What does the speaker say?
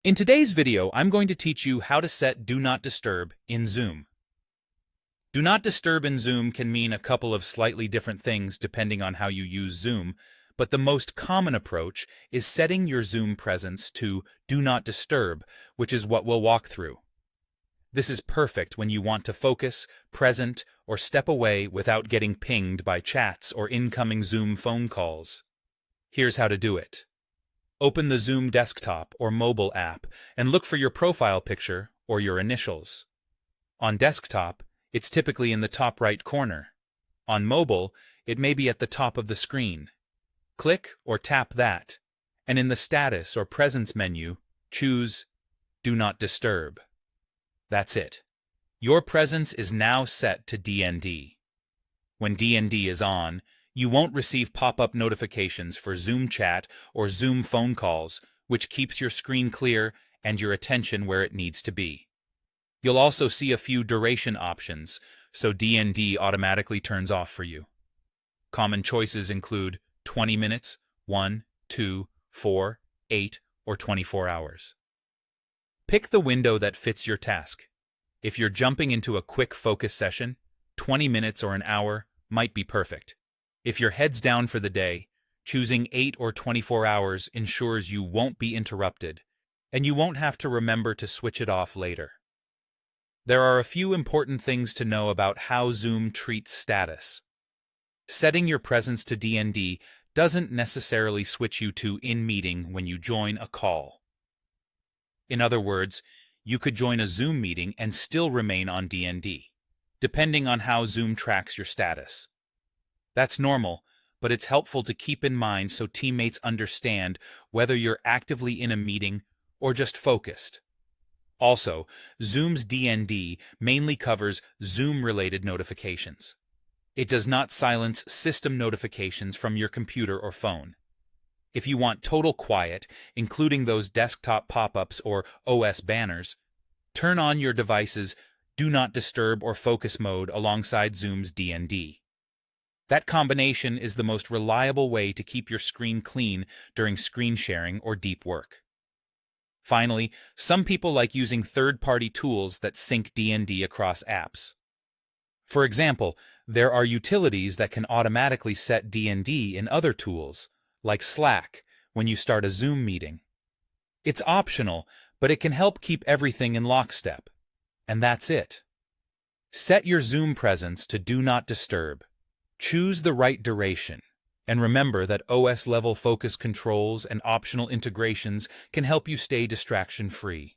In today's video, I'm going to teach you how to set Do Not Disturb in Zoom. Do Not Disturb in Zoom can mean a couple of slightly different things depending on how you use Zoom, but the most common approach is setting your Zoom presence to Do Not Disturb, which is what we'll walk through. This is perfect when you want to focus, present, or step away without getting pinged by chats or incoming Zoom phone calls. Here's how to do it. Open the Zoom desktop or mobile app and look for your profile picture or your initials. On desktop, it's typically in the top right corner. On mobile, it may be at the top of the screen. Click or tap that, and in the Status or Presence menu, choose Do Not Disturb. That's it. Your presence is now set to DND. When DND is on, you won't receive pop-up notifications for Zoom chat or Zoom phone calls, which keeps your screen clear and your attention where it needs to be. You'll also see a few duration options, so DND automatically turns off for you. Common choices include 20 minutes, 1, 2, 4, 8, or 24 hours. Pick the window that fits your task. If you're jumping into a quick focus session, 20 minutes or an hour might be perfect. If you're heads down for the day, choosing 8 or 24 hours ensures you won't be interrupted, and you won't have to remember to switch it off later. There are a few important things to know about how Zoom treats status. Setting your presence to DND doesn't necessarily switch you to in meeting when you join a call. In other words, you could join a Zoom meeting and still remain on DND, depending on how Zoom tracks your status. That's normal, but it's helpful to keep in mind so teammates understand whether you're actively in a meeting or just focused. Also, Zoom's DND mainly covers Zoom-related notifications. It does not silence system notifications from your computer or phone. If you want total quiet, including those desktop pop-ups or OS banners, turn on your device's Do Not Disturb or Focus mode alongside Zoom's DND. That combination is the most reliable way to keep your screen clean during screen sharing or deep work. Finally, some people like using third-party tools that sync DND across apps. For example, there are utilities that can automatically set DND in other tools, like Slack, when you start a Zoom meeting. It's optional, but it can help keep everything in lockstep. And that's it. Set your Zoom presence to Do Not Disturb. Choose the right duration, and remember that OS-level focus controls and optional integrations can help you stay distraction-free.